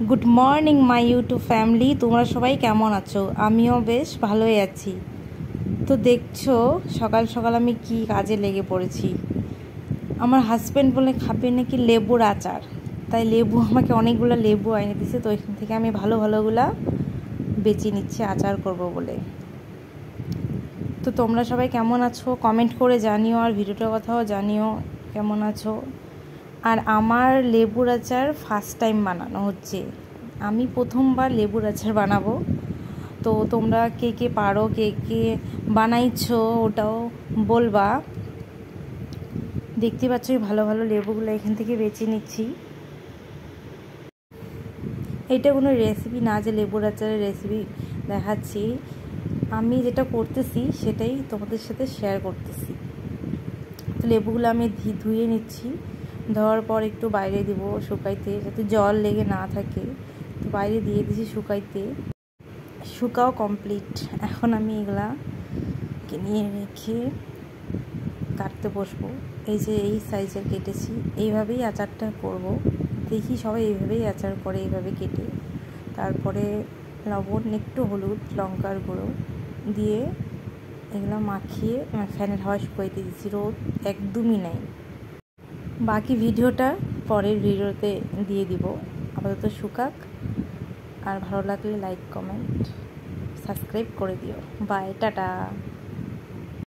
Good morning my YouTube family, তোমরা সবাই কেমন আছো? আমিও বেশ ভালোই আছি। তো দেখছো সকাল সকাল আমি কি কাজে লেগে পড়েছি। আমার হাজব্যান্ড বলে খাবে নাকি লেবুর আচার, তাই লেবু আমাকে অনেকগুলো লেবু এনে দিছে। তো এখান থেকে আমি ভালো ভালোগুলা বেছে নিচ্ছি আচার করব বলে। তো তোমরা সবাই কেমন আছো কমেন্ট করে জানিও, আর ভিডিওটার কথাও জানিও কেমন আছো। আর আমার লেবুর আচার ফার্স্ট টাইম বানানো হচ্ছে, আমি প্রথমবার লেবুর আচার বানাবো। তো তোমরা কে কে পারো, কে কে বানাইছো ওটাও বলবা। দেখতে পাচ্ছ ভালো ভালো লেবুগুলো এখান থেকে বেছে নিচ্ছি। এটা কোনো রেসিপি না যে লেবুর আচারের রেসিপি দেখাচ্ছি, আমি যেটা করতেছি সেটাই তোমাদের সাথে শেয়ার করতেছি। তো লেবুগুলো আমি ধুয়ে নিচ্ছি, ধোয়ার পর একটু বাইরে দিব শুকাইতে, যাতে জল লেগে না থাকে। তো বাইরে দিয়ে দিয়েছি শুকাইতে, শুকাও কমপ্লিট। এখন আমি এগুলা নিয়ে রেখে কাটতে বসবো। এই যে এই সাইজের কেটেছি, এইভাবেই আচারটা করব। দেখি সবাই এইভাবেই আচার করে, এইভাবে কেটে তারপরে লবণ, একটু হলুদ, লঙ্কার গুঁড়ো দিয়ে এগুলো মাখিয়ে ফ্যানের হাওয়ায় শুকাইতে দিচ্ছি। রোদ একদমই নেই। বাকি ভিডিওটা পরের ভিডিওতে দিয়ে দিব। আপাতত শুকাক, আর ভালো লাগলে লাইক, কমেন্ট, সাবস্ক্রাইব করে দিও। Bye, tata.